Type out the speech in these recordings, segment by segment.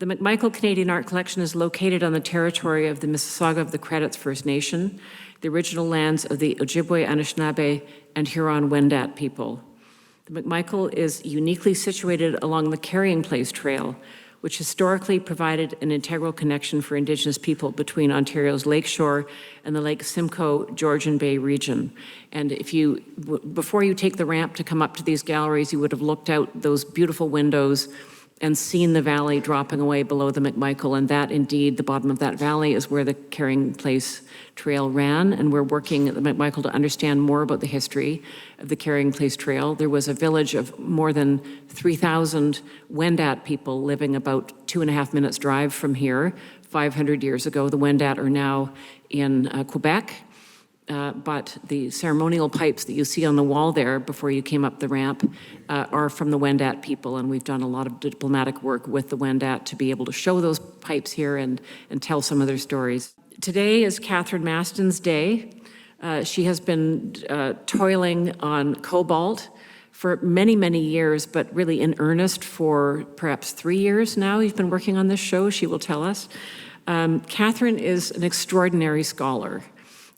The McMichael Canadian Art Collection is located on the territory of the Mississauga of the Credits First Nation, the original lands of the Ojibwe, Anishinaabe, and Huron-Wendat people. The McMichael is uniquely situated along the Carrying Place Trail, which historically provided an integral connection for Indigenous people between Ontario's lakeshore and the Lake Simcoe Georgian Bay region. And if you, before you take the ramp to come up to these galleries, you would have looked out those beautiful windows and seen the valley dropping away below the McMichael, and that indeed, the bottom of that valley is where the Carrying Place Trail ran, and we're working at the McMichael to understand more about the history of the Carrying Place Trail. There was a village of more than 3,000 Wendat people living about 2.5 minutes drive from here 500 years ago. The Wendat are now in Quebec, but the ceremonial pipes that you see on the wall there before you came up the ramp are from the Wendat people, and we've done a lot of diplomatic work with the Wendat to be able to show those pipes here and tell some of their stories. Today is Catharine Mastin's day. She has been toiling on Cobalt for many, many years, but really in earnest for perhaps 3 years now. You've been working on this show, she will tell us. Catharine is an extraordinary scholar.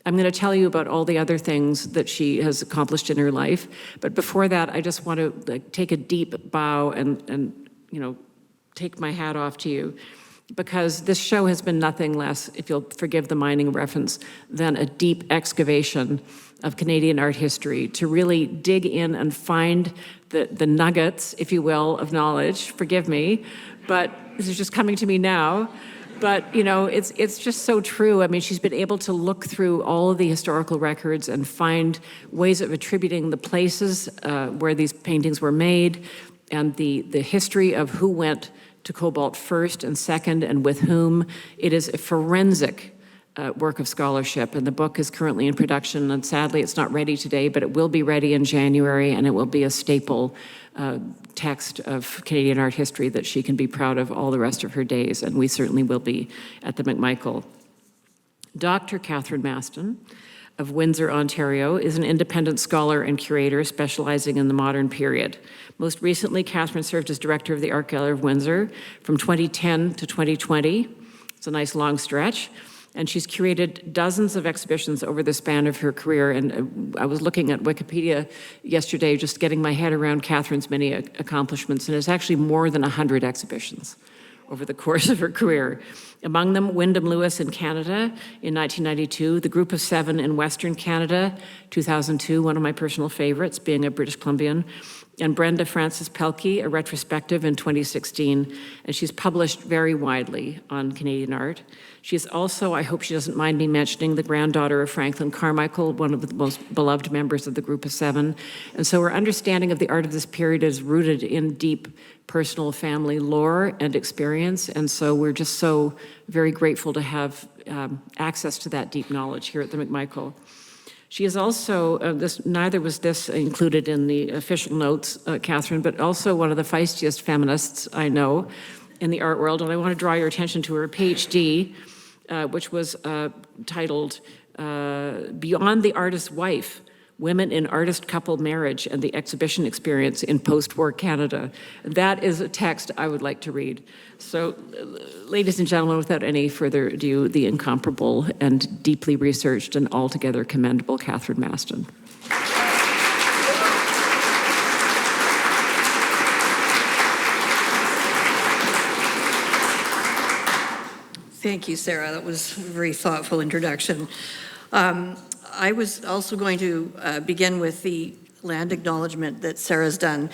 I'm going to tell you about all the other things that she has accomplished in her life, but before that, I just want to take a deep bow and you know, take my hat off to you, because this show has been nothing less, if you'll forgive the mining reference, than a deep excavation of Canadian art history to really dig in and find the nuggets, if you will, of knowledge. Forgive me, but this is just coming to me now. But, you know, it's just so true. I mean, she's been able to look through all of the historical records and find ways of attributing the places where these paintings were made and the history of who went to Cobalt first and second and with whom. It is a forensic work of scholarship, and the book is currently in production, and sadly it's not ready today, but it will be ready in January, and it will be a staple text of Canadian art history that she can be proud of all the rest of her days, and we certainly will be at the McMichael. Dr. Catharine Mastin of Windsor, Ontario, is an independent scholar and curator specializing in the modern period. Most recently, Catharine served as director of the Art Gallery of Windsor from 2010 to 2020. It's a nice long stretch. And she's curated dozens of exhibitions over the span of her career. And I was looking at Wikipedia yesterday, just getting my head around Catharine's many accomplishments, and it's actually more than 100 exhibitions over the course of her career. Among them, Wyndham Lewis in Canada in 1992, the Group of Seven in Western Canada, 2002, one of my personal favorites, being a British Columbian, and Brenda Frances Pelkey, a retrospective in 2016, and she's published very widely on Canadian art. She's also, I hope she doesn't mind me mentioning, the granddaughter of Franklin Carmichael, one of the most beloved members of the Group of Seven. And so her understanding of the art of this period is rooted in deep personal family lore and experience, and so we're just so very grateful to have access to that deep knowledge here at the McMichael. She is also, neither was this included in the official notes, Catharine, but also one of the feistiest feminists I know in the art world. And I want to draw your attention to her PhD, which was titled Beyond the Artist's Wife, Women in Artist Couple Marriage and the Exhibition Experience in Post-War Canada. That is a text I would like to read. So, ladies and gentlemen, without any further ado, the incomparable and deeply researched and altogether commendable Catharine Mastin. Thank you, Sarah. That was a very thoughtful introduction. I was also going to begin with the land acknowledgement that Sarah's done,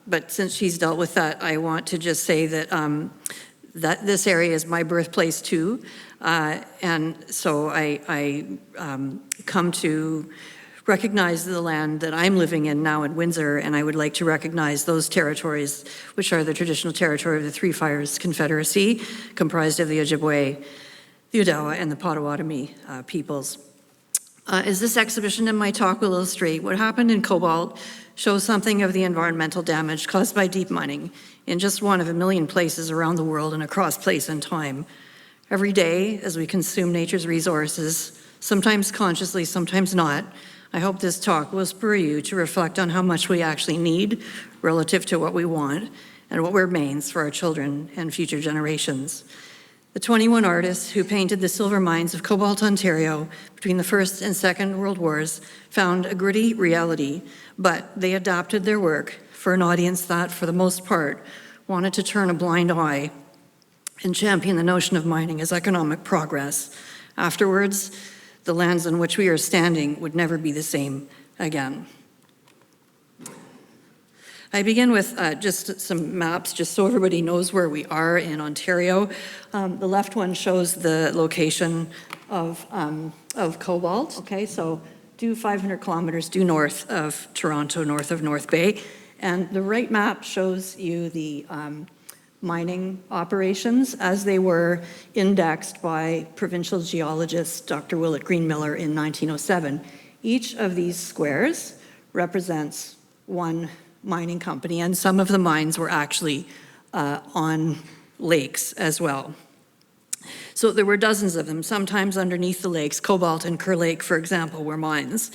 but since she's dealt with that, I want to just say that that this area is my birthplace too, and so I come to recognize the land that I'm living in now in Windsor, and I would like to recognize those territories, which are the traditional territory of the Three Fires Confederacy, comprised of the Ojibwe, the Odawa, and the Potawatomi peoples. As this exhibition and my talk will illustrate, what happened in Cobalt shows something of the environmental damage caused by deep mining in just one of a million places around the world and across place and time. Every day, as we consume nature's resources, sometimes consciously, sometimes not, I hope this talk will spur you to reflect on how much we actually need relative to what we want, and what remains for our children and future generations. The 21 artists who painted the silver mines of Cobalt, Ontario between the First and Second World Wars found a gritty reality, but they adapted their work for an audience that, for the most part, wanted to turn a blind eye and champion the notion of mining as economic progress. Afterwards, the lands on which we are standing would never be the same again. I begin with just some maps, just so everybody knows where we are in Ontario. The left one shows the location of Cobalt, okay? So due 500 kilometers due north of Toronto, north of North Bay. And the right map shows you the mining operations as they were indexed by provincial geologist Dr. Willett Greenmiller in 1907. Each of these squares represents one mining company, and some of the mines were actually on lakes as well. So there were dozens of them. Sometimes underneath the lakes, Cobalt and Kerr Lake, for example, were mines.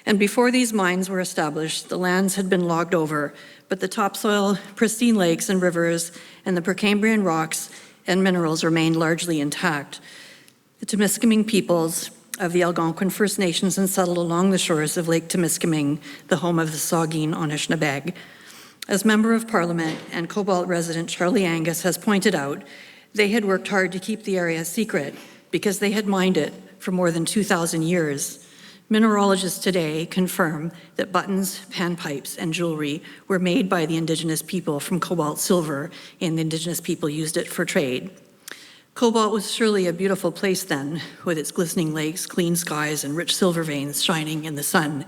And before these mines were established, the lands had been logged over, but the topsoil, pristine lakes and rivers, and the Precambrian rocks and minerals remained largely intact. The Temiskaming peoples of the Algonquin First Nations and settled along the shores of Lake Temiskaming, the home of the Saugeen Anishinaabe. As Member of Parliament and Cobalt resident Charlie Angus has pointed out, they had worked hard to keep the area secret because they had mined it for more than 2,000 years. Mineralogists today confirm that buttons, panpipes, and jewelry were made by the Indigenous people from cobalt silver, and the Indigenous people used it for trade. Cobalt was surely a beautiful place then, with its glistening lakes, clean skies, and rich silver veins shining in the sun.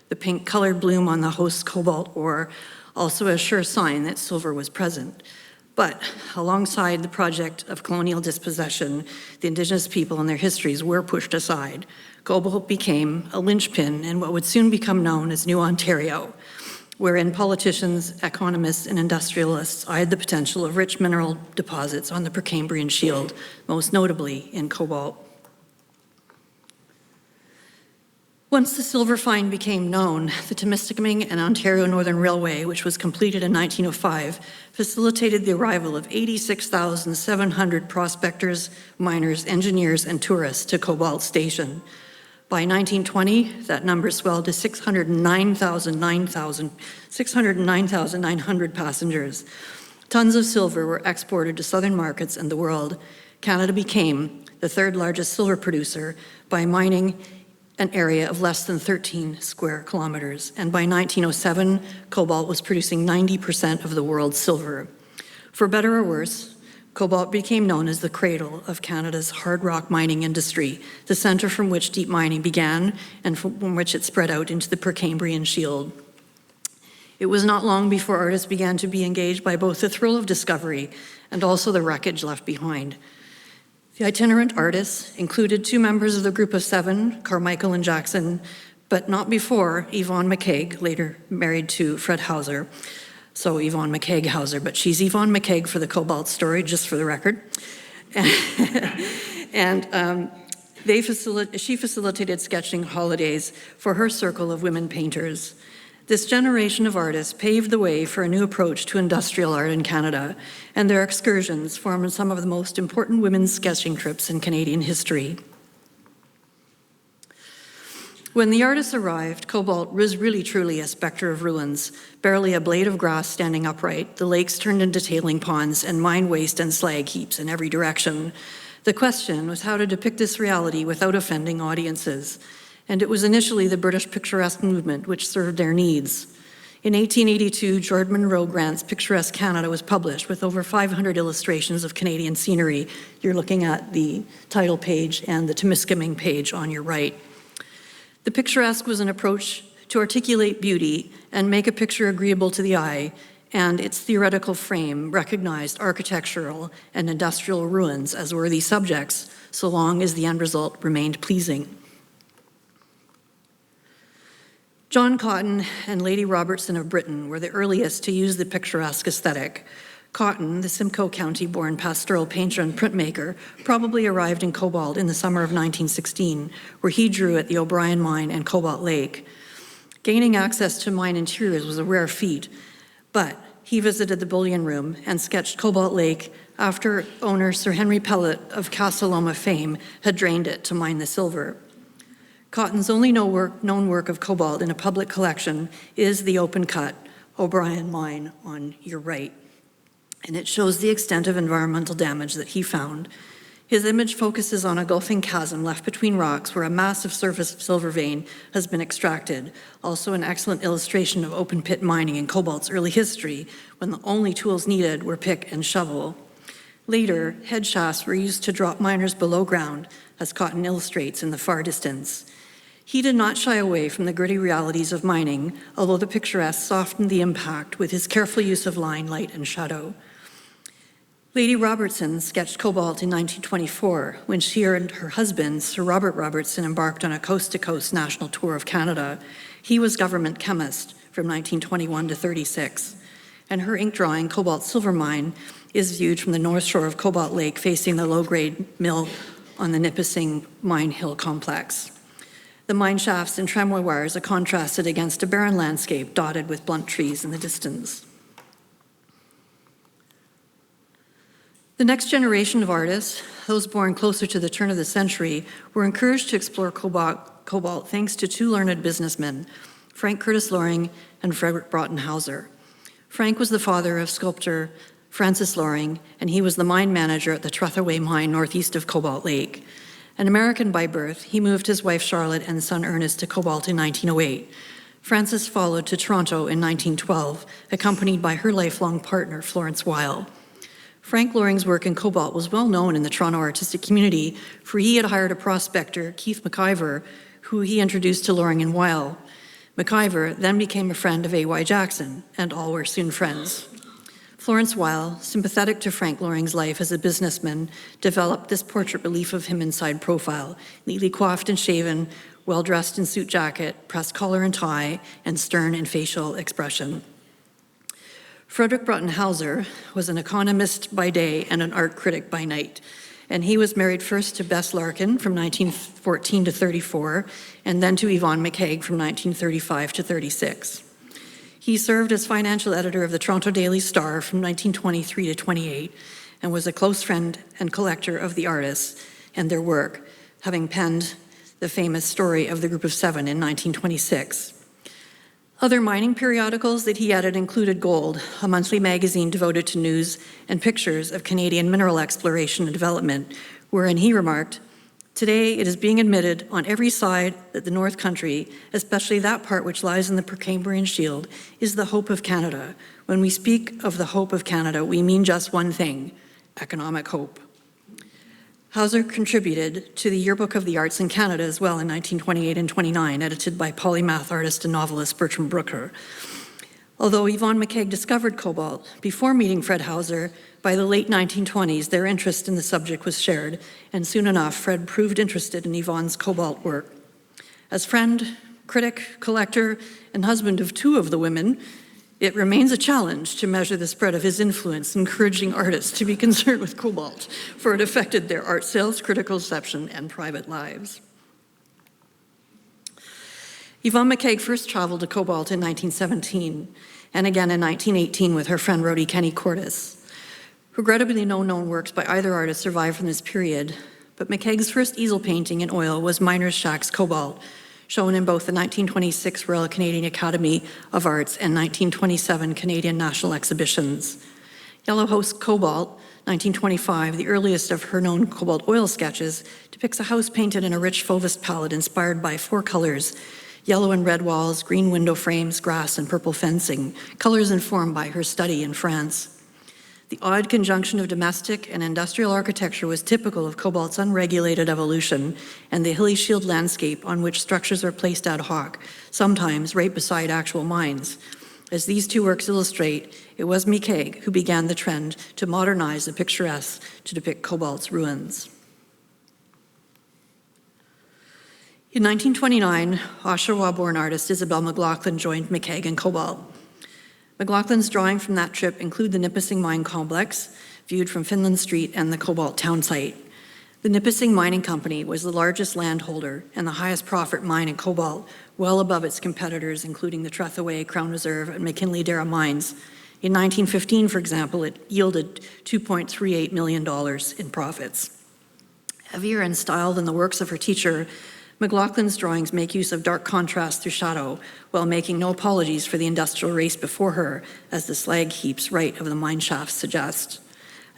The pink-colored bloom on the host's cobalt ore, also a sure sign that silver was present. But alongside the project of colonial dispossession, the Indigenous people and their histories were pushed aside. Cobalt became a linchpin in what would soon become known as New Ontario, wherein politicians, economists, and industrialists eyed the potential of rich mineral deposits on the Precambrian Shield, most notably in cobalt. Once the silver find became known, the Temiskaming and Ontario Northern Railway, which was completed in 1905, facilitated the arrival of 86,700 prospectors, miners, engineers, and tourists to Cobalt Station. By 1920, that number swelled to 609,900 passengers. Tons of silver were exported to southern markets and the world. Canada became the third largest silver producer by mining an area of less than 13 square kilometers. And by 1907, Cobalt was producing 90% of the world's silver. For better or worse, Cobalt became known as the cradle of Canada's hard rock mining industry, the center from which deep mining began and from which it spread out into the Precambrian Shield. It was not long before artists began to be engaged by both the thrill of discovery and also the wreckage left behind. The itinerant artists included two members of the group of seven, Carmichael and Jackson, but not before Yvonne McKague, later married to Fred Housser. So Yvonne McKague Housser, but she's Yvonne McKague for the Cobalt story, just for the record. And she facilitated sketching holidays for her circle of women painters. This generation of artists paved the way for a new approach to industrial art in Canada, and their excursions formed some of the most important women's sketching trips in Canadian history. When the artists arrived, Cobalt was really truly a specter of ruins, barely a blade of grass standing upright, the lakes turned into tailing ponds, and mine waste and slag heaps in every direction. The question was how to depict this reality without offending audiences, and it was initially the British Picturesque movement which served their needs. In 1882, George Munro Grant's Picturesque Canada was published with over 500 illustrations of Canadian scenery. You're looking at the title page and the Temiskaming page on your right. The picturesque was an approach to articulate beauty and make a picture agreeable to the eye, and its theoretical frame recognized architectural and industrial ruins as worthy subjects, so long as the end result remained pleasing. John Cotton and Lady Robertson of Britain were the earliest to use the picturesque aesthetic. Cotton, the Simcoe County-born pastoral painter and printmaker, probably arrived in Cobalt in the summer of 1916, where he drew at the O'Brien Mine and Cobalt Lake. Gaining access to mine interiors was a rare feat, but he visited the bullion room and sketched Cobalt Lake after owner Sir Henry Pellet of Casa Loma fame had drained it to mine the silver. Cotton's only known work of cobalt in a public collection is the open-cut O'Brien mine on your right, and it shows the extent of environmental damage that he found. His image focuses on a gulfing chasm left between rocks where a massive surface silver vein has been extracted, also an excellent illustration of open-pit mining in cobalt's early history, when the only tools needed were pick and shovel. Later, head shafts were used to drop miners below ground, as Cotton illustrates in the far distance. He did not shy away from the gritty realities of mining, although the picturesque softened the impact with his careful use of line, light, and shadow. Lady Robertson sketched cobalt in 1924 when she and her husband, Sir Robert Robertson, embarked on a coast-to-coast national tour of Canada. He was government chemist from 1921 to 36, and her ink drawing, Cobalt Silver Mine, is viewed from the north shore of Cobalt Lake facing the low-grade mill on the Nipissing Mine Hill complex. The mine shafts and tramway wires are contrasted against a barren landscape dotted with blunt trees in the distance. The next generation of artists, those born closer to the turn of the century, were encouraged to explore cobalt thanks to two learned businessmen, Frank Curtis Loring and Frederick Broughton Housser. Frank was the father of sculptor Francis Loring, and he was the mine manager at the Trethaway mine northeast of Cobalt Lake. An American by birth, he moved his wife Charlotte and son Ernest to Cobalt in 1908. Frances followed to Toronto in 1912, accompanied by her lifelong partner, Florence Weil. Frank Loring's work in cobalt was well known in the Toronto artistic community, for he had hired a prospector, Keith McIver, who he introduced to Loring and Weil. McIver then became a friend of A.Y. Jackson, and all were soon friends. Florence Weil, sympathetic to Frank Loring's life as a businessman, developed this portrait relief of him in side profile, neatly coiffed and shaven, well-dressed in suit jacket, pressed collar and tie, and stern in facial expression. Frederick Broughton Housser was an economist by day and an art critic by night, and he was married first to Bess Larkin from 1914 to 34, and then to Yvonne McKague from 1935 to 36. He served as financial editor of the Toronto Daily Star from 1923 to 28, and was a close friend and collector of the artists and their work, having penned the famous Story of the Group of Seven in 1926. Other mining periodicals that he edited included Gold, a monthly magazine devoted to news and pictures of Canadian mineral exploration and development, wherein he remarked, "Today it is being admitted on every side that the North Country, especially that part which lies in the Precambrian Shield, is the hope of Canada. When we speak of the hope of Canada, we mean just one thing, economic hope." Housser contributed to the Yearbook of the Arts in Canada as well in 1928 and 29, edited by polymath artist and novelist Bertram Brooker. Although Yvonne McKague discovered cobalt before meeting Fred Housser, by the late 1920s, their interest in the subject was shared, and soon enough, Fred proved interested in Yvonne's cobalt work. As friend, critic, collector, and husband of two of the women, it remains a challenge to measure the spread of his influence, encouraging artists to be concerned with cobalt, for it affected their art sales, critical reception, and private lives. Yvonne McKague first traveled to Cobalt in 1917, and again in 1918 with her friend Rhodey Kenny Cordes. Regrettably, no known works by either artist survive from this period, but McKague's first easel painting in oil was Miners' Shack's Cobalt, shown in both the 1926 Royal Canadian Academy of Arts and 1927 Canadian National Exhibitions. Yellow House Cobalt, 1925, the earliest of her known cobalt oil sketches, depicts a house painted in a rich Fauvist palette inspired by four colors: yellow and red walls, green window frames, grass, and purple fencing, colors informed by her study in France. The odd conjunction of domestic and industrial architecture was typical of cobalt's unregulated evolution and the hilly shield landscape on which structures are placed ad hoc, sometimes right beside actual mines. As these two works illustrate, it was McKague who began the trend to modernize the picturesque to depict cobalt's ruins. In 1929, Oshawa-born artist Isabel McLaughlin joined McKague in Cobalt. McLaughlin's drawings from that trip include the Nipissing Mine Complex, viewed from Finland Street and the Cobalt town site. The Nipissing Mining Company was the largest landholder and the highest profit mine in cobalt, well above its competitors, including the Trethaway, Crown Reserve, and McKinley-Darragh mines. In 1915, for example, it yielded $2.38 million in profits. Heavier in style than the works of her teacher, McLaughlin's drawings make use of dark contrast through shadow, while making no apologies for the industrial race before her, as the slag heaps right of the mine shafts suggest.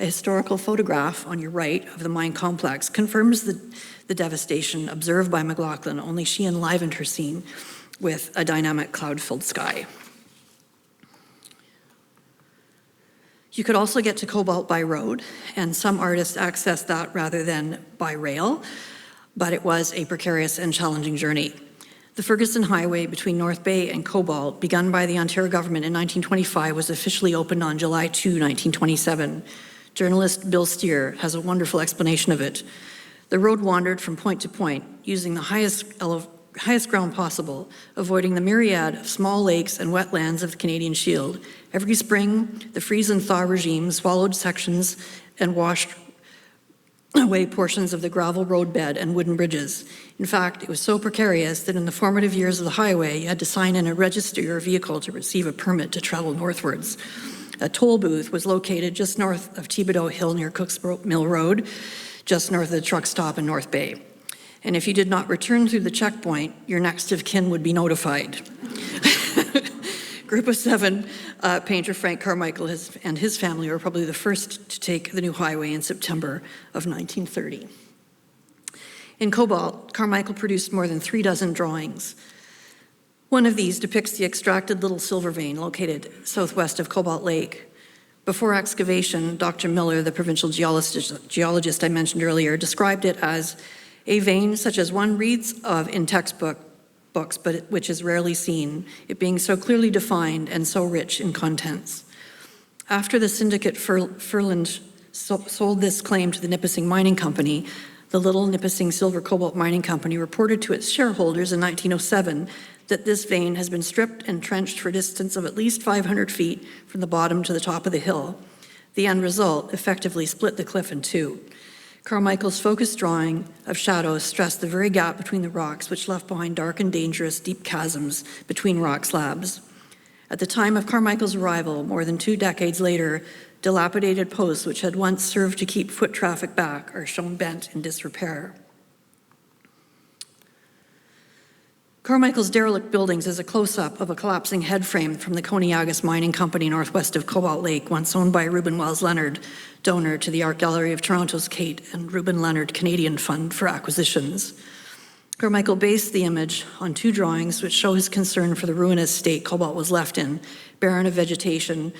A historical photograph on your right of the mine complex confirms the devastation observed by McLaughlin, only she enlivened her scene with a dynamic cloud-filled sky. You could also get to Cobalt by road, and some artists accessed that rather than by rail, but it was a precarious and challenging journey. The Ferguson Highway between North Bay and Cobalt, begun by the Ontario government in 1925, was officially opened on July 2, 1927. Journalist Bill Steer has a wonderful explanation of it. The road wandered from point to point, using the highest ground possible, avoiding the myriad of small lakes and wetlands of the Canadian Shield. Every spring, the freeze and thaw regime swallowed sections and washed away portions of the gravel roadbed and wooden bridges. In fact, it was so precarious that in the formative years of the highway, you had to sign in and register your vehicle to receive a permit to travel northwards. A toll booth was located just north of Thibodaux Hill near Cooks Mill Road, just north of the truck stop in North Bay. And if you did not return through the checkpoint, your next of kin would be notified. Group of 7, painter Frank Carmichael and his family were probably the first to take the new highway in September of 1930. In Cobalt, Carmichael produced more than 36 drawings. One of these depicts the extracted little silver vein located southwest of Cobalt Lake. Before excavation, Dr. Miller, the provincial geologist I mentioned earlier, described it as a vein such as one reads of in textbooks, but which is rarely seen, it being so clearly defined and so rich in contents. After the syndicate Furland sold this claim to the Nipissing Mining Company, the Little Nipissing Silver Cobalt Mining Company reported to its shareholders in 1907 that this vein has been stripped and trenched for a distance of at least 500 feet from the bottom to the top of the hill. The end result effectively split the cliff in two. Carmichael's focused drawing of shadows stressed the very gap between the rocks, which left behind dark and dangerous deep chasms between rock slabs. At the time of Carmichael's arrival, more than 2 decades later, dilapidated posts which had once served to keep foot traffic back are shown bent in disrepair. Carmichael's derelict buildings is a close-up of a collapsing head frame from the Coniagas Mining Company northwest of Cobalt Lake, once owned by Reuben Wells Leonard, donor to the Art Gallery of Toronto's Kate and Reuben Leonard Canadian Fund for Acquisitions. Carmichael based the image on 2 drawings which show his concern for the ruinous state Cobalt was left in, barren of vegetation,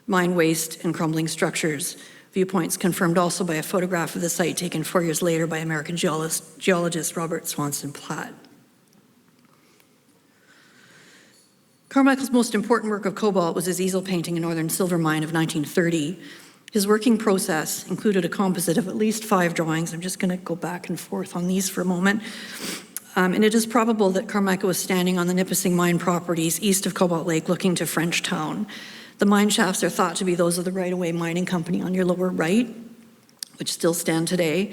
mine waste, and crumbling structures. Viewpoints confirmed also by a photograph of the site taken 4 years later by American geologist Robert Swanson Platt. Carmichael's most important work of Cobalt was his easel painting in Northern Silver Mine of 1930. His working process included a composite of at least 5 drawings. I'm just going to go back and forth on these for a moment. And it is probable that Carmichael was standing on the Nipissing mine properties east of Cobalt Lake looking to Frenchtown. The mine shafts are thought to be those of the Right-of-Way Mining Company on your lower right, which still stand today,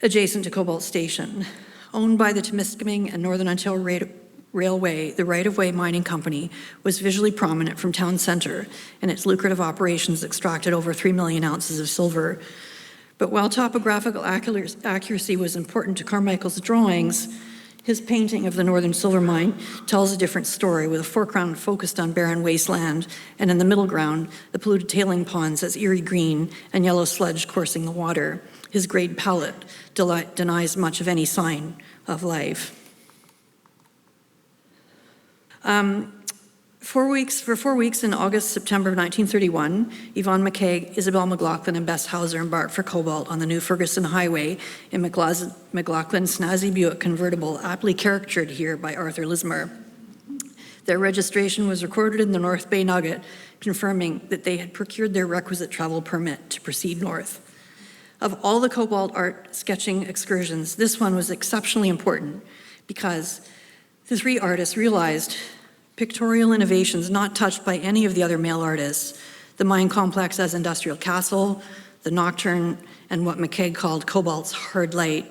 adjacent to Cobalt Station. Owned by the Temiskaming and Northern Ontario Railway, the Right-of-Way Mining Company was visually prominent from town centre, and its lucrative operations extracted over 3 million ounces of silver. But while topographical accuracy was important to Carmichael's drawings, his painting of the Northern Silver Mine tells a different story, with a foreground focused on barren wasteland, and in the middle ground, the polluted tailing ponds as eerie green and yellow sludge coursing the water. His grade palette denies much of any sign of life. For 4 weeks in August, September of 1931, Yvonne McKague, Isabel McLaughlin, and Bess Hauser embarked for Cobalt on the new Ferguson Highway in McLaughlin's snazzy Buick convertible, aptly caricatured here by Arthur Lismer. Their registration was recorded in the North Bay Nugget, confirming that they had procured their requisite travel permit to proceed north. Of all the Cobalt art sketching excursions, this one was exceptionally important because the 3 artists realized pictorial innovations not touched by any of the other male artists, the mine complex as industrial castle, the nocturne, and what McKague called Cobalt's hard light.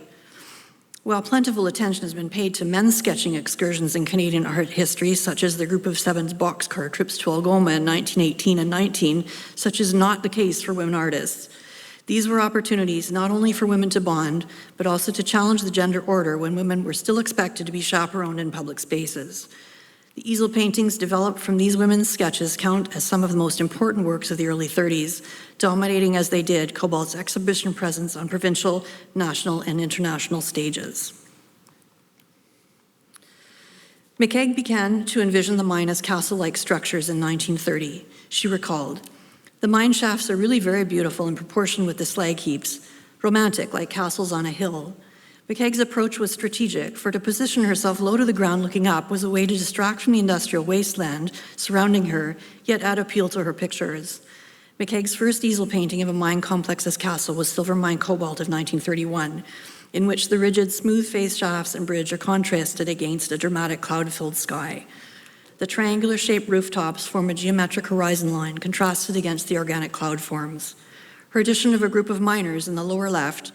While plentiful attention has been paid to men's sketching excursions in Canadian art history, such as the Group of Seven's boxcar trips to Algoma in 1918 and 19, such is not the case for women artists. These were opportunities not only for women to bond, but also to challenge the gender order when women were still expected to be chaperoned in public spaces. The easel paintings developed from these women's sketches count as some of the most important works of the early 30s, dominating as they did Cobalt's exhibition presence on provincial, national, and international stages. McKague began to envision the mine as castle-like structures in 1930. She recalled, "The mine shafts are really very beautiful in proportion with the slag heaps, romantic like castles on a hill. McKague's approach was strategic, for to position herself low to the ground looking up was a way to distract from the industrial wasteland surrounding her, yet add appeal to her pictures. McKague's first easel painting of a mine complex as castle was Silver Mine Cobalt of 1931, in which the rigid, smooth-faced shafts and bridge are contrasted against a dramatic cloud-filled sky. The triangular-shaped rooftops form a geometric horizon line contrasted against the organic cloud forms. Her addition of a group of miners in the lower left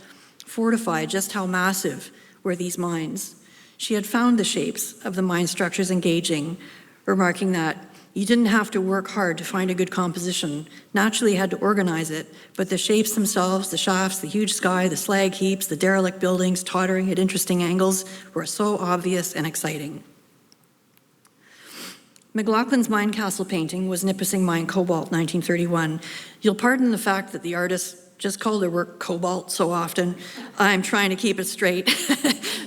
fortified just how massive were these mines. She had found the shapes of the mine structures engaging, remarking that you didn't have to work hard to find a good composition. Naturally, you had to organize it, but the shapes themselves, the shafts, the huge sky, the slag heaps, the derelict buildings tottering at interesting angles were so obvious and exciting." McLaughlin's Mine Castle painting was Nipissing Mine Cobalt, 1931. You'll pardon the fact that the artist just called her work Cobalt so often. I'm trying to keep it straight.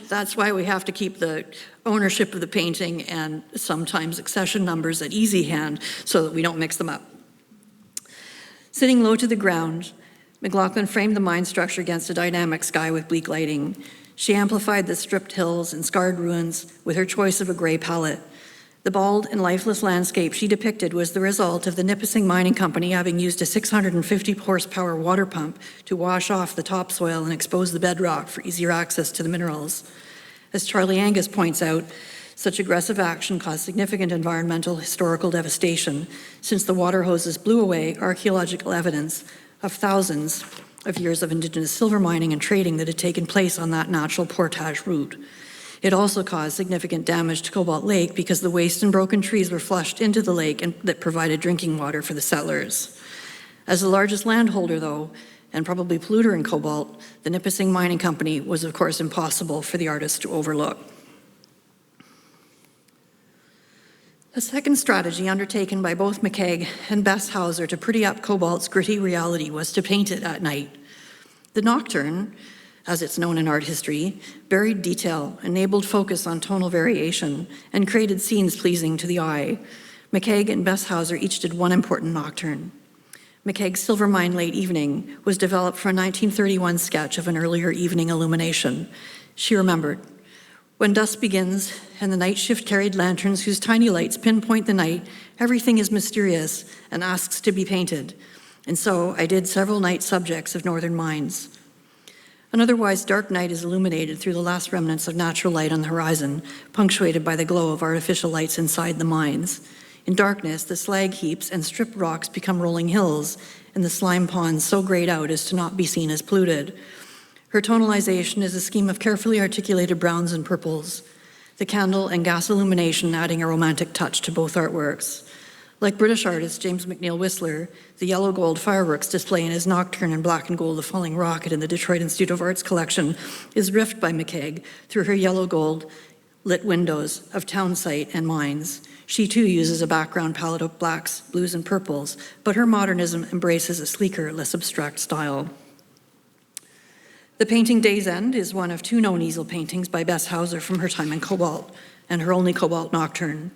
That's why we have to keep the ownership of the painting and sometimes accession numbers at easy hand so that we don't mix them up. Sitting low to the ground, McLaughlin framed the mine structure against a dynamic sky with bleak lighting. She amplified the stripped hills and scarred ruins with her choice of a gray palette. The bald and lifeless landscape she depicted was the result of the Nipissing Mining Company having used a 650 horsepower water pump to wash off the topsoil and expose the bedrock for easier access to the minerals. As Charlie Angus points out, such aggressive action caused significant environmental historical devastation, since the water hoses blew away archaeological evidence of thousands of years of Indigenous silver mining and trading that had taken place on that natural portage route. It also caused significant damage to Cobalt Lake because the waste and broken trees were flushed into the lake and that provided drinking water for the settlers. As the largest landholder, though, and probably polluter in Cobalt, the Nipissing Mining Company was, of course, impossible for the artist to overlook. A second strategy undertaken by both McKague and Bess Housser to pretty up Cobalt's gritty reality was to paint it at night. The nocturne, as it's known in art history, buried detail, enabled focus on tonal variation, and created scenes pleasing to the eye. McKague and Bess Housser each did one important nocturne. McKague's Silver Mine Late Evening was developed for a 1931 sketch of an earlier evening illumination. She remembered, "When dusk begins and the night shift carried lanterns whose tiny lights pinpoint the night, everything is mysterious and asks to be painted. And so I did several night subjects of northern mines. An otherwise dark night is illuminated through the last remnants of natural light on the horizon, punctuated by the glow of artificial lights inside the mines. In darkness, the slag heaps and stripped rocks become rolling hills, and the slime ponds so grayed out as to not be seen as polluted. Her tonalization is a scheme of carefully articulated browns and purples, the candle and gas illumination adding a romantic touch to both artworks. Like British artist James McNeill Whistler, the yellow-gold fireworks display in his nocturne in black and gold The Falling Rocket in the Detroit Institute of Arts collection is riffed by McKague through her yellow-gold lit windows of town site and mines. She too uses a background palette of blacks, blues, and purples, but her modernism embraces a sleeker, less abstract style. The painting Day's End is one of two known easel paintings by Bess Housser from her time in Cobalt, and her only Cobalt nocturne.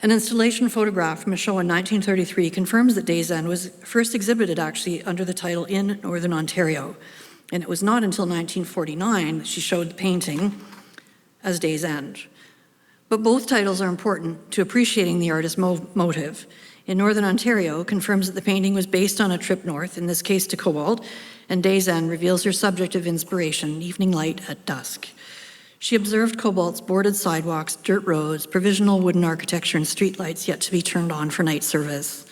An installation photograph from a show in 1933 confirms that Day's End was first exhibited actually under the title In Northern Ontario, and it was not until 1949 that she showed the painting as Day's End. But both titles are important to appreciating the artist's motive. In Northern Ontario confirms that the painting was based on a trip north, in this case to Cobalt, and Day's End reveals her subject of inspiration, evening light at dusk. She observed Cobalt's boarded sidewalks, dirt roads, provisional wooden architecture, and streetlights yet to be turned on for night service.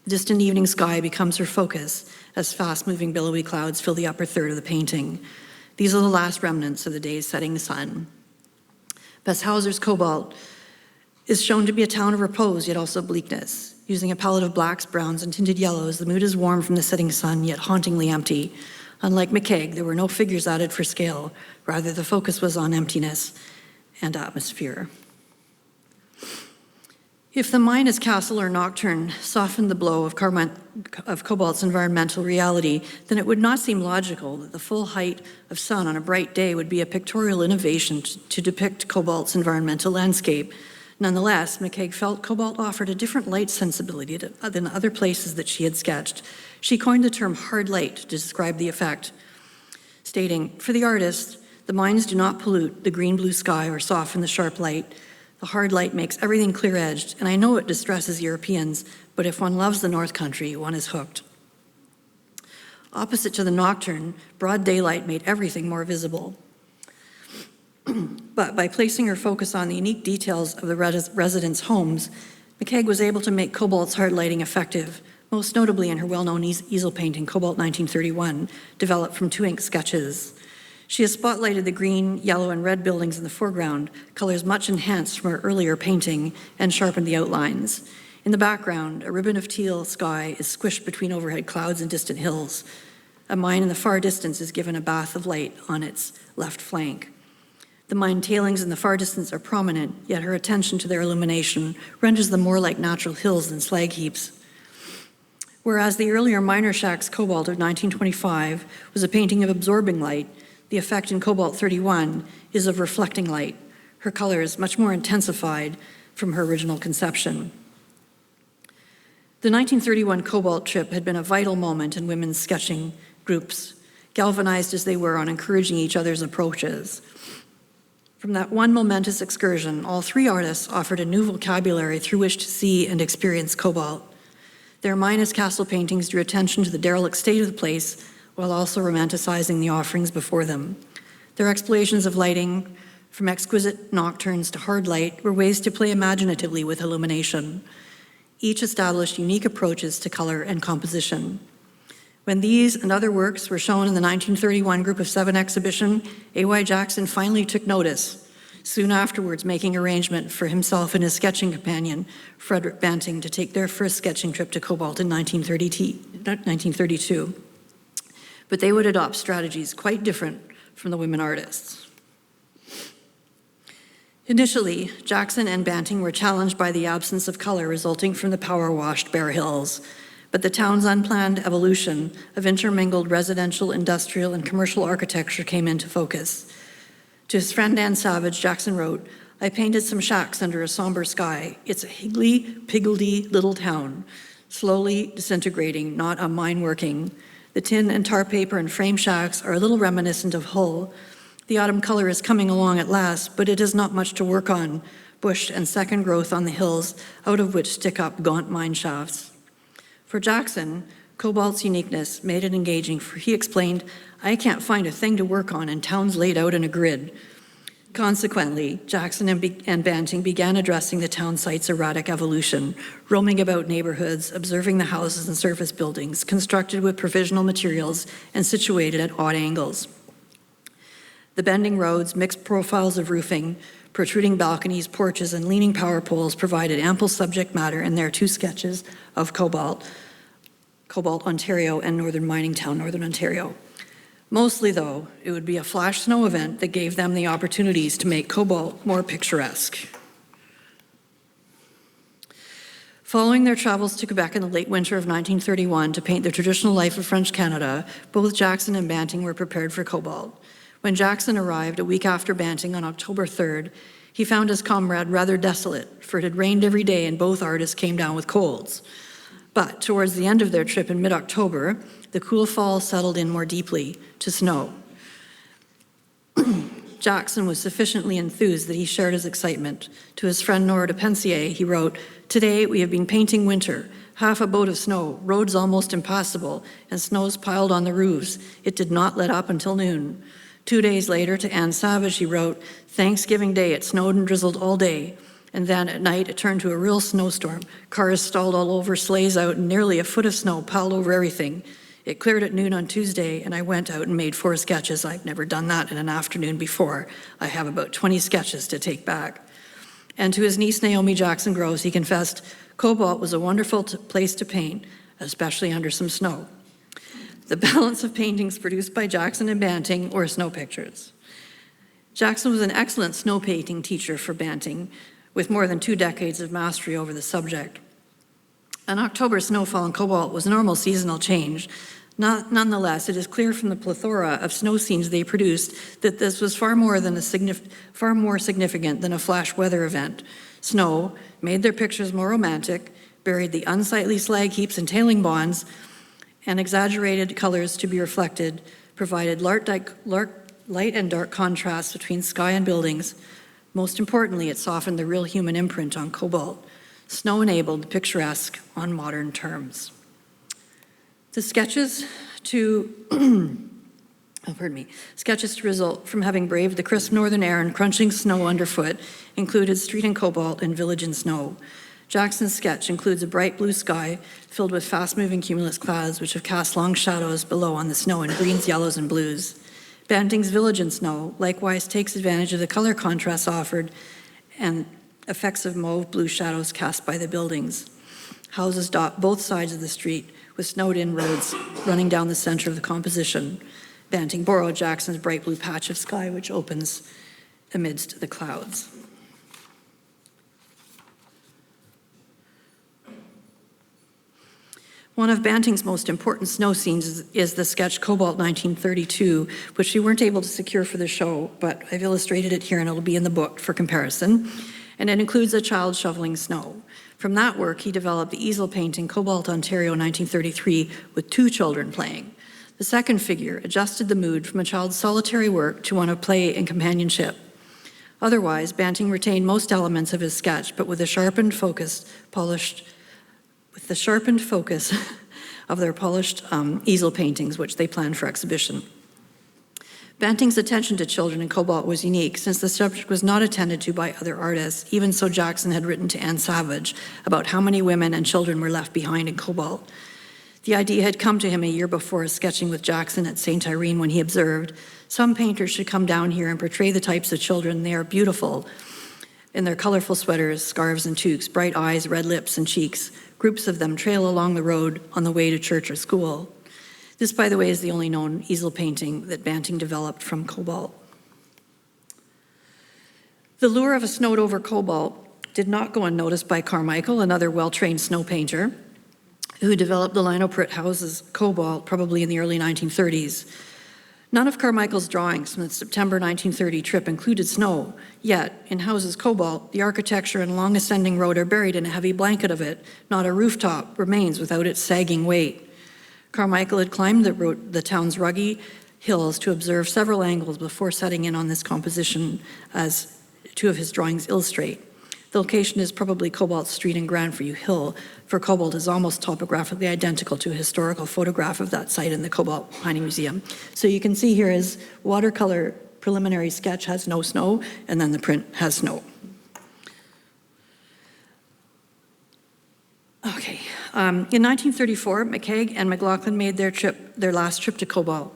The distant evening sky becomes her focus as fast-moving billowy clouds fill the upper third of the painting. These are the last remnants of the day's setting sun. Besshauser's Cobalt is shown to be a town of repose, yet also bleakness. Using a palette of blacks, browns, and tinted yellows, the mood is warm from the setting sun, yet hauntingly empty. Unlike McKague, there were no figures added for scale. Rather, the focus was on emptiness and atmosphere. If the mine as castle or nocturne softened the blow of Cobalt's environmental reality, then it would not seem logical that the full height of sun on a bright day would be a pictorial innovation to depict Cobalt's environmental landscape. Nonetheless, McKague felt Cobalt offered a different light sensibility than other places that she had sketched. She coined the term hard light to describe the effect, stating, "For the artist, the mines do not pollute the green-blue sky or soften the sharp light. The hard light makes everything clear-edged, and I know it distresses Europeans, but if one loves the North Country, one is hooked." Opposite to the nocturne, broad daylight made everything more visible. But by placing her focus on the unique details of the residents' homes, McKague was able to make Cobalt's hard lighting effective, most notably in her well-known easel painting, Cobalt 1931, developed from 2 ink sketches. She has spotlighted the green, yellow, and red buildings in the foreground, colors much enhanced from her earlier painting, and sharpened the outlines. In the background, a ribbon of teal sky is squished between overhead clouds and distant hills. A mine in the far distance is given a bath of light on its left flank. The mine tailings in the far distance are prominent, yet her attention to their illumination renders them more like natural hills than slag heaps. Whereas the earlier miner shack's Cobalt of 1925 was a painting of absorbing light, the effect in Cobalt 31 is of reflecting light, her colors much more intensified from her original conception. The 1931 Cobalt trip had been a vital moment in women's sketching groups, galvanized as they were on encouraging each other's approaches. From that one momentous excursion, all 3 artists offered a new vocabulary through which to see and experience Cobalt. Their mine as castle paintings drew attention to the derelict state of the place while also romanticizing the offerings before them. Their explorations of lighting, from exquisite nocturnes to hard light, were ways to play imaginatively with illumination. Each established unique approaches to color and composition. When these and other works were shown in the 1931 Group of 7 exhibition, A.Y. Jackson finally took notice, soon afterwards making arrangement for himself and his sketching companion, Frederick Banting, to take their first sketching trip to Cobalt in 1932. But they would adopt strategies quite different from the women artists. Initially, Jackson and Banting were challenged by the absence of color resulting from the power-washed bare hills. But the town's unplanned evolution of intermingled residential, industrial, and commercial architecture came into focus. To his friend Ann Savage, Jackson wrote, "I painted some shacks under a somber sky. It's a higgledy-piggledy little town, slowly disintegrating, not a mine working. The tin and tar paper and frame shacks are a little reminiscent of Hull. The autumn color is coming along at last, but it is not much to work on. Bush and second growth on the hills, out of which stick up gaunt mine shafts." For Jackson, Cobalt's uniqueness made it engaging, for he explained, "I can't find a thing to work on, and town's laid out in a grid." Consequently, Jackson and Banting began addressing the town site's erratic evolution, roaming about neighborhoods, observing the houses and surface buildings, constructed with provisional materials and situated at odd angles. The bending roads, mixed profiles of roofing, protruding balconies, porches, and leaning power poles provided ample subject matter in their 2 sketches of Cobalt, Ontario, and northern mining town, Northern Ontario. Mostly, though, it would be a flash snow event that gave them the opportunities to make Cobalt more picturesque. Following their travels to Quebec in the late winter of 1931 to paint the traditional life of French Canada, both Jackson and Banting were prepared for Cobalt. When Jackson arrived a week after Banting on October 3rd, he found his comrade rather desolate, for it had rained every day and both artists came down with colds. But towards the end of their trip in mid-October, the cool fall settled in more deeply to snow. Jackson was sufficiently enthused that he shared his excitement. To his friend Nora de Pensier, he wrote, "Today we have been painting winter, half a boat of snow, roads almost impassable, and snows piled on the roofs. It did not let up until noon." 2 days later, to Ann Savage, he wrote, "Thanksgiving Day, it snowed and drizzled all day. And then at night, it turned to a real snowstorm. Cars stalled all over, sleighs out, and nearly a foot of snow piled over everything. It cleared at noon on Tuesday, and I went out and made 4 sketches. I've never done that in an afternoon before. I have about 20 sketches to take back. And to his niece, Naomi Jackson Groves, he confessed, Cobalt was a wonderful place to paint, especially under some snow. The balance of paintings produced by Jackson and Banting were snow pictures. Jackson was an excellent snow painting teacher for Banting, with more than 2 decades of mastery over the subject. An October snowfall in Cobalt was normal seasonal change. Nonetheless, it is clear from the plethora of snow scenes they produced that this was far more significant than a flash weather event. Snow made their pictures more romantic, buried the unsightly slag heaps and tailing bonds, and exaggerated colors to be reflected, provided light and dark contrasts between sky and buildings. Most importantly, it softened the real human imprint on Cobalt. Snow enabled the picturesque on modern terms. The sketches to result from having braved the crisp northern air and crunching snow underfoot included Street in Cobalt and Village in Snow. Jackson's sketch includes a bright blue sky filled with fast-moving cumulus clouds which have cast long shadows below on the snow in greens, yellows, and blues. Banting's Village in Snow likewise takes advantage of the color contrast offered and effects of mauve-blue shadows cast by the buildings. Houses dot both sides of the street with snowed-in roads running down the center of the composition. Banting borrowed Jackson's bright blue patch of sky, which opens amidst the clouds. One of Banting's most important snow scenes is the sketch Cobalt 1932, which we weren't able to secure for the show, but I've illustrated it here and it'll be in the book for comparison. And it includes a child shoveling snow. From that work, he developed the easel painting Cobalt, Ontario, 1933, with 2 children playing. The second figure adjusted the mood from a child's solitary work to one of play and companionship. Otherwise, Banting retained most elements of his sketch, but with the sharpened focus of their polished easel paintings, which they planned for exhibition. Banting's attention to children in Cobalt was unique, since the subject was not attended to by other artists. Even so, Jackson had written to Anne Savage about how many women and children were left behind in Cobalt. The idea had come to him a year before sketching with Jackson at St. Irene, when he observed, "Some painters should come down here and portray the types of children. They are beautiful in their colorful sweaters, scarves, and toques, bright eyes, red lips, and cheeks. Groups of them trail along the road on the way to church or school." This, by the way, is the only known easel painting that Banting developed from Cobalt. The lure of a snowed-over Cobalt did not go unnoticed by Carmichael, another well-trained snow painter, who developed the linoprit houses Cobalt probably in the early 1930s. None of Carmichael's drawings from the September 1930 trip included snow, yet in houses Cobalt, the architecture and long ascending road are buried in a heavy blanket of it. Not a rooftop remains without its sagging weight. Carmichael had climbed the town's ruggy hills to observe several angles before setting in on this composition, as 2 of his drawings illustrate. The location is probably Cobalt Street and Grandview Hill, for Cobalt is almost topographically identical to a historical photograph of that site in the Cobalt Mining Museum. So you can see here his watercolor preliminary sketch has no snow, and then the print has snow. Okay. In 1934, McKague and McLaughlin made their last trip to Cobalt.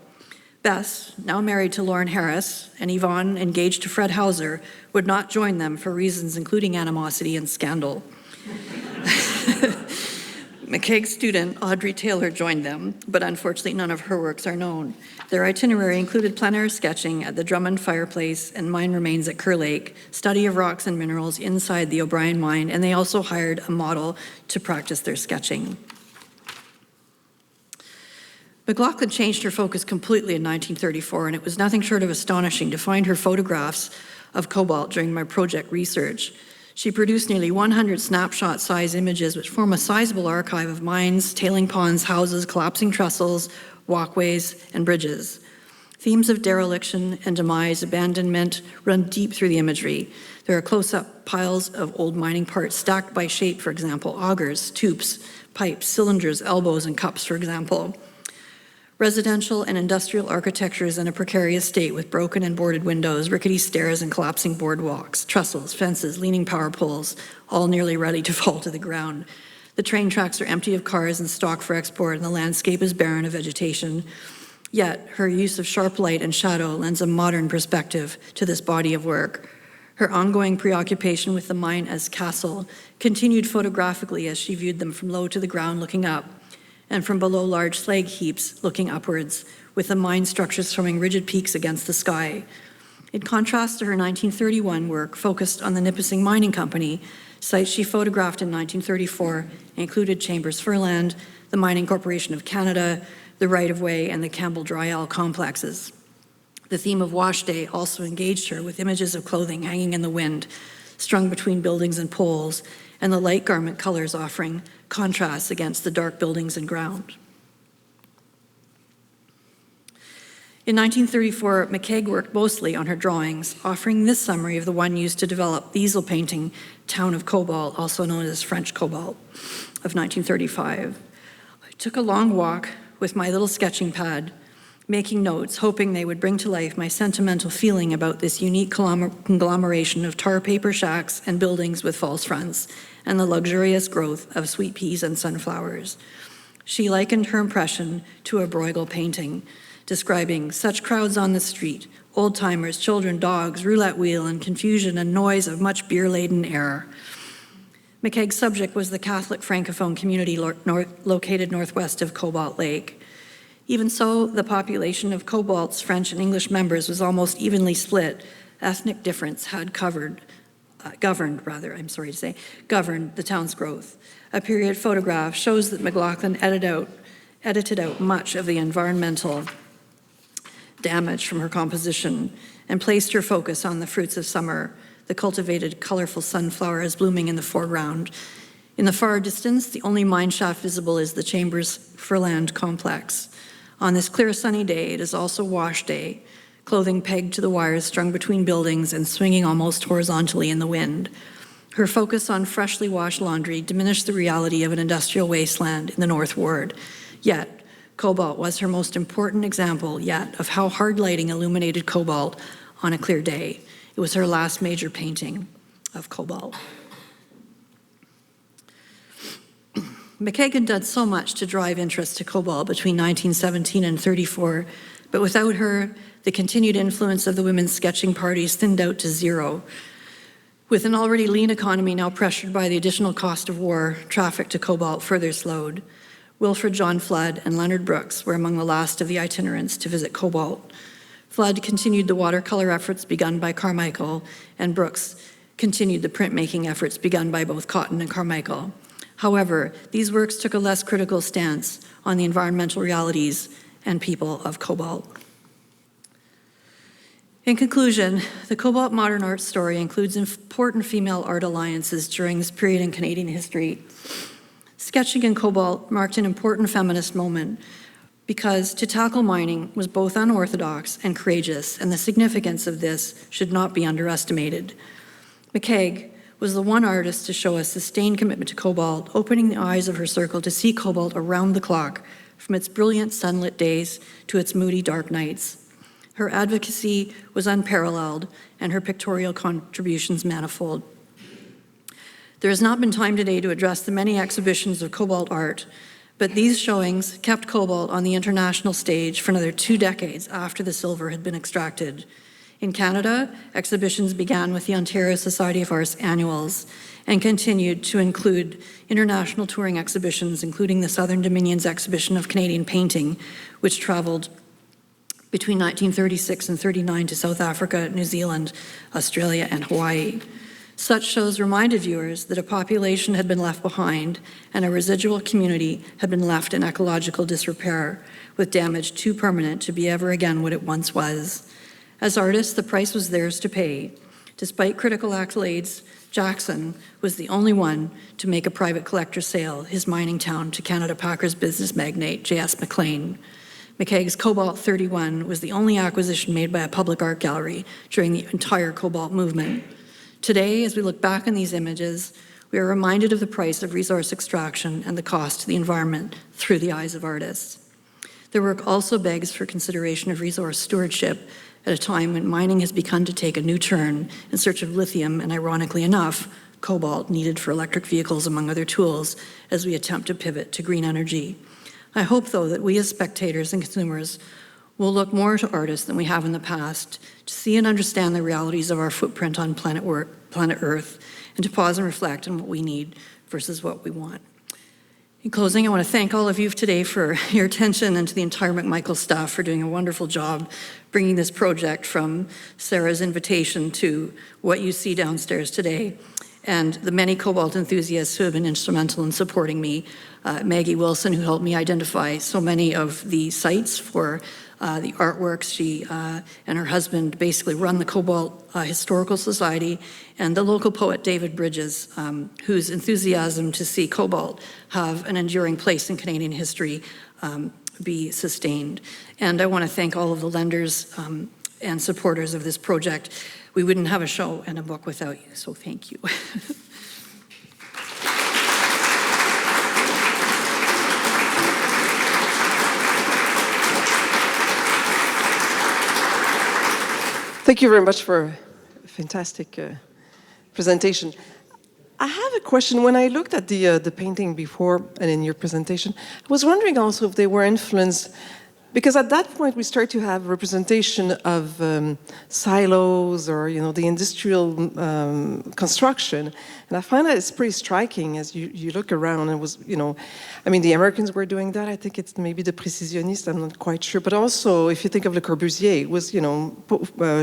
Bess, now married to Lauren Harris, and Yvonne, engaged to Fred Housser, would not join them for reasons including animosity and scandal. McKague's student, Audrey Taylor, joined them, but unfortunately none of her works are known. Their itinerary included plein air sketching at the Drummond Fireplace and mine remains at Kerr Lake, study of rocks and minerals inside the O'Brien mine, and they also hired a model to practice their sketching. McLaughlin changed her focus completely in 1934, and it was nothing short of astonishing to find her photographs of Cobalt during my project research. She produced nearly 100 snapshot-size images which form a sizable archive of mines, tailing ponds, houses, collapsing trestles, walkways, and bridges. Themes of dereliction and demise, abandonment run deep through the imagery. There are close-up piles of old mining parts stacked by shape, for example, augers, tubes, pipes, cylinders, elbows, and cups, for example. Residential and industrial architecture is in a precarious state with broken and boarded windows, rickety stairs, and collapsing boardwalks, trestles, fences, leaning power poles, all nearly ready to fall to the ground. The train tracks are empty of cars and stock for export, and the landscape is barren of vegetation. Yet, her use of sharp light and shadow lends a modern perspective to this body of work. Her ongoing preoccupation with the mine as castle continued photographically as she viewed them from low to the ground looking up, and from below large slag heaps looking upwards, with the mine structures showing rigid peaks against the sky. In contrast to her 1931 work focused on the Nipissing Mining Company, sites she photographed in 1934 included Chambers Furland, the Mining Corporation of Canada, the right-of-way, and the Campbell Dry Owl complexes. The theme of wash day also engaged her with images of clothing hanging in the wind, strung between buildings and poles, and the light garment colors offering contrasts against the dark buildings and ground. In 1934, McKague worked mostly on her drawings, offering this summary of the one used to develop the easel painting Town of Cobalt, also known as French Cobalt, of 1935. I took a long walk with my little sketching pad, making notes, hoping they would bring to life my sentimental feeling about this unique conglomeration of tar paper shacks and buildings with false fronts, and the luxurious growth of sweet peas and sunflowers. She likened her impression to a Bruegel painting, describing such crowds on the street, old-timers, children, dogs, roulette wheel, and confusion and noise of much beer-laden air. McKague's subject was the Catholic Francophone community located northwest of Cobalt Lake. Even so, the population of Cobalt's French and English members was almost evenly split. Ethnic difference had governed the town's growth. A period photograph shows that McLaughlin edited out much of the environmental damage from her composition and placed her focus on the fruits of summer, the cultivated, colorful sunflowers blooming in the foreground. In the far distance, the only mine shaft visible is the Chambers Furland complex. On this clear sunny day, it is also wash day, clothing pegged to the wires strung between buildings and swinging almost horizontally in the wind. Her focus on freshly washed laundry diminished the reality of an industrial wasteland in the North Ward. Yet, Cobalt was her most important example yet of how hard lighting illuminated Cobalt on a clear day. It was her last major painting of Cobalt. McKague had done so much to drive interest to Cobalt between 1917 and 34, but without her, the continued influence of the women's sketching parties thinned out to zero. With an already lean economy now pressured by the additional cost of war, traffic to Cobalt further slowed. Wilfred John Flood and Leonard Brooks were among the last of the itinerants to visit Cobalt. Flood continued the watercolor efforts begun by Carmichael, and Brooks continued the printmaking efforts begun by both Cotton and Carmichael. However, these works took a less critical stance on the environmental realities and people of Cobalt. In conclusion, the Cobalt modern art story includes important female art alliances during this period in Canadian history. Sketching in Cobalt marked an important feminist moment because to tackle mining was both unorthodox and courageous, and the significance of this should not be underestimated. McKague was the one artist to show a sustained commitment to Cobalt, opening the eyes of her circle to see Cobalt around the clock, from its brilliant sunlit days to its moody dark nights. Her advocacy was unparalleled, and her pictorial contributions manifold. There has not been time today to address the many exhibitions of Cobalt art, but these showings kept Cobalt on the international stage for another 2 decades after the silver had been extracted. In Canada, exhibitions began with the Ontario Society of Arts annuals and continued to include international touring exhibitions, including the Southern Dominion's exhibition of Canadian painting, which traveled between 1936 and 39 to South Africa, New Zealand, Australia, and Hawaii. Such shows reminded viewers that a population had been left behind and a residual community had been left in ecological disrepair, with damage too permanent to be ever again what it once was. As artists, the price was theirs to pay. Despite critical accolades, Jackson was the only one to make a private collector sale, his mining town, to Canada Packers business magnate J.S. McLean. McKague's Cobalt 31 was the only acquisition made by a public art gallery during the entire Cobalt movement. Today, as we look back on these images, we are reminded of the price of resource extraction and the cost to the environment through the eyes of artists. Their work also begs for consideration of resource stewardship at a time when mining has begun to take a new turn in search of lithium and, ironically enough, cobalt needed for electric vehicles, among other tools, as we attempt to pivot to green energy. I hope, though, that we as spectators and consumers will look more to artists than we have in the past to see and understand the realities of our footprint on planet Earth, and to pause and reflect on what we need versus what we want. In closing, I want to thank all of you today for your attention, and to the entire McMichael staff for doing a wonderful job bringing this project from Sarah's invitation to what you see downstairs today, and the many Cobalt enthusiasts who have been instrumental in supporting me. Maggie Wilson, who helped me identify so many of the sites for the artworks. She and her husband basically run the Cobalt Historical Society, and the local poet David Bridges, whose enthusiasm to see Cobalt have an enduring place in Canadian history be sustained. And I want to thank all of the lenders and supporters of this project. We wouldn't have a show and a book without you, so thank you. Thank you very much for a fantastic presentation. I have a question. When I looked at the painting before and in your presentation, I was wondering also if they were influenced, because at that point we start to have representation of silos, or the industrial construction, and I find that it's pretty striking as you look around. It was, I mean, the Americans were doing that. I think it's maybe the Précisionists, I'm not quite sure, but also if you think of Le Corbusier, it was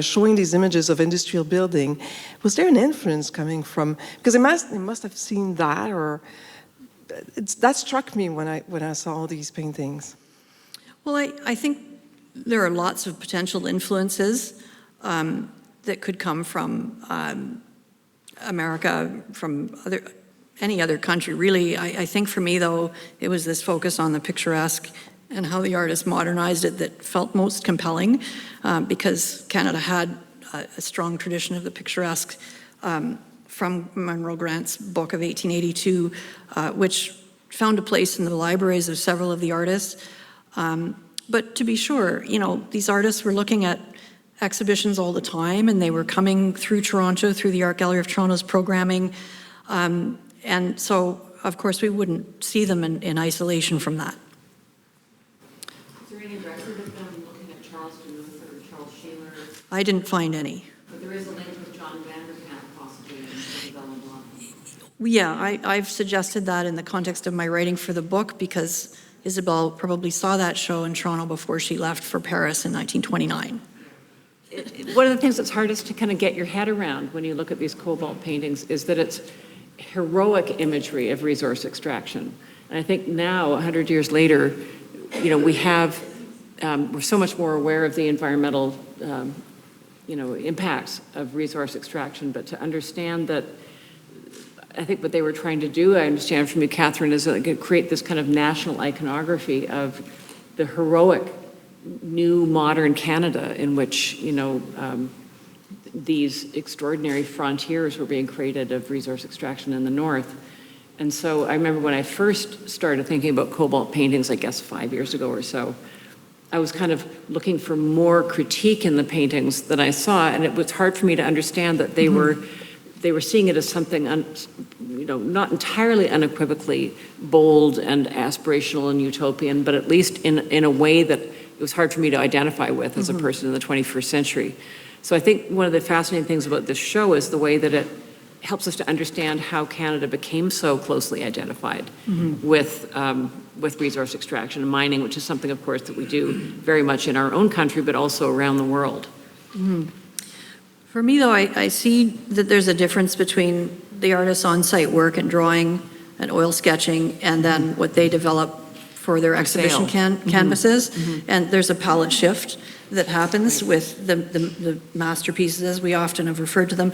showing these images of industrial building. Was there an influence coming from? Because they must have seen that, or that struck me when I saw all these paintings. Well, I think there are lots of potential influences that could come from America, from any other country, really. I think for me, though, it was this focus on the picturesque and how the artist modernized it that felt most compelling, because Canada had a strong tradition of the picturesque from Munro Grant's book of 1882, which found a place in the libraries of several of the artists. But to be sure, these artists were looking at exhibitions all the time, and they were coming through Toronto, through the Art Gallery of Toronto's programming. And so, of course, we wouldn't see them in isolation from that. Is there any record of them looking at Charles Demuth or Charles Sheeler? I didn't find any. But there is a link with John Vanderkamp, possibly, in Isabella Blanc. Yeah, I've suggested that in the context of my writing for the book, because Isabel probably saw that show in Toronto before she left for Paris in 1929. One of the things that's hardest to kind of get your head around when you look at these Cobalt paintings is that it's heroic imagery of resource extraction. And I think now, 100 years later, we're so much more aware of the environmental, impacts of resource extraction, but to understand that, I think what they were trying to do, I understand from you, Catherine, is create this kind of national iconography of the heroic new modern Canada in which, these extraordinary frontiers were being created of resource extraction in the north. And so I remember when I first started thinking about Cobalt paintings, I guess 5 years ago or so, I was kind of looking for more critique in the paintings that I saw, and it was hard for me to understand that they were seeing it as something, not entirely unequivocally bold and aspirational and utopian, but at least in a way that it was hard for me to identify with as a person in the 21st century. So I think one of the fascinating things about this show is the way that it helps us to understand how Canada became so closely identified with resource extraction and mining, which is something, of course, that we do very much in our own country, but also around the world. For me, though, I see that there's a difference between the artist's on-site work and drawing and oil sketching, and then what they develop for their exhibition canvases. And there's a palette shift that happens with the masterpieces, as we often have referred to them.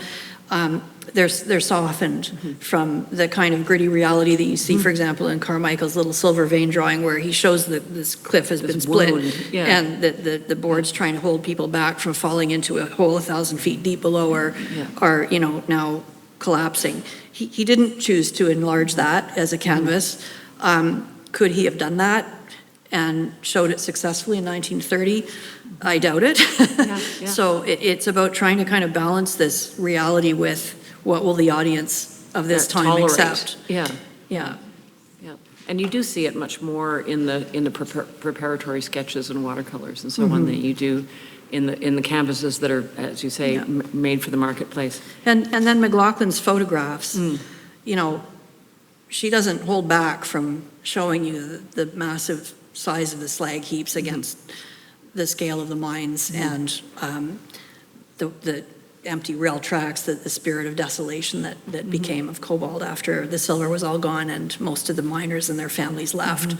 They're softened from the kind of gritty reality that you see, for example, in Carmichael's little silver vein drawing, where he shows that this cliff has been split, and the boards trying to hold people back from falling into a hole 1,000 feet deep below are now collapsing. He didn't choose to enlarge that as a canvas. Could he have done that and showed it successfully in 1930? I doubt it. So it's about trying to kind of balance this reality with what will the audience of this time tolerate. except. Yeah. Yeah. Yeah, and you do see it much more in the preparatory sketches and watercolors and so on that you do in the canvases that are, as you say, made for the marketplace. And then McLaughlin's photographs, you know, she doesn't hold back from showing you the massive size of the slag heaps against the scale of the mines and the empty rail tracks, the spirit of desolation that became of Cobalt after the silver was all gone and most of the miners and their families left.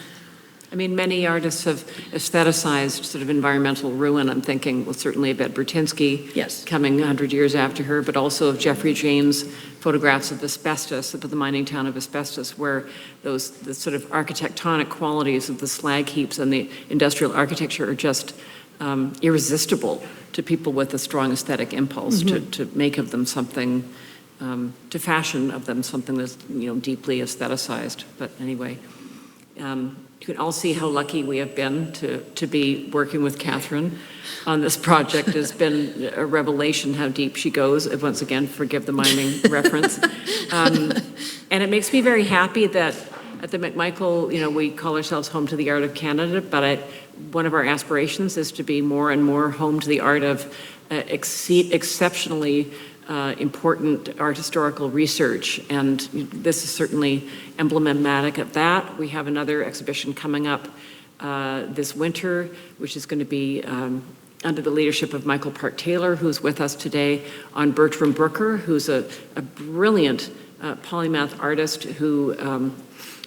I mean, many artists have aestheticized sort of environmental ruin. I'm thinking, well, certainly of Ed Bertinsky, Yes. coming 100 years after her, but also of Jeffrey James' photographs of asbestos, of the mining town of Asbestos, where the sort of architectonic qualities of the slag heaps and the industrial architecture are just irresistible to people with a strong aesthetic impulse to make of them something, to fashion of them something that's, you know, deeply aestheticized. But anyway, you can all see how lucky we have been to be working with Catherine on this project. It's been a revelation how deep she goes. Once again, forgive the mining reference. And it makes me very happy that at the McMichael, you know, we call ourselves home to the art of Canada, but one of our aspirations is to be more and more home to the art of exceptionally important art historical research, and this is certainly emblematic of that. We have another exhibition coming up this winter, which is going to be under the leadership of Michael Park Taylor, who's with us today, on Bertram Brooker, who's a brilliant polymath artist who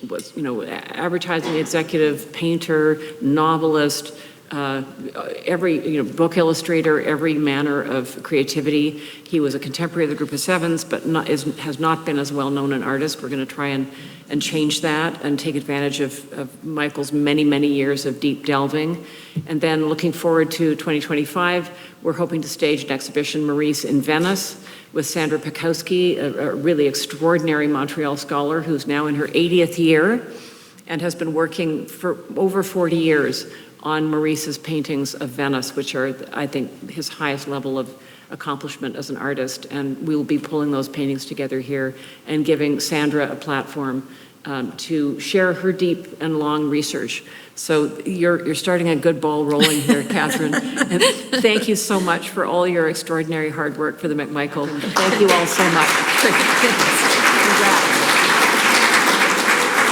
was, you know, advertising executive, painter, novelist, every, you know, book illustrator, every manner of creativity. He was a contemporary of the Group of Sevens, but has not been as well known an artist. We're going to try and change that and take advantage of Michael's many, many years of deep delving. And then looking forward to 2025, we're hoping to stage an exhibition, Maurice in Venice, with Sandra Pekowski, a really extraordinary Montreal scholar who's now in her 80th year and has been working for over 40 years on Maurice's paintings of Venice, which are, I think, his highest level of accomplishment as an artist. And we will be pulling those paintings together here and giving Sandra a platform to share her deep and long research. So you're starting a good ball rolling here, Catherine. And thank you so much for all your extraordinary hard work for the McMichael. Thank you all so much. Congrats.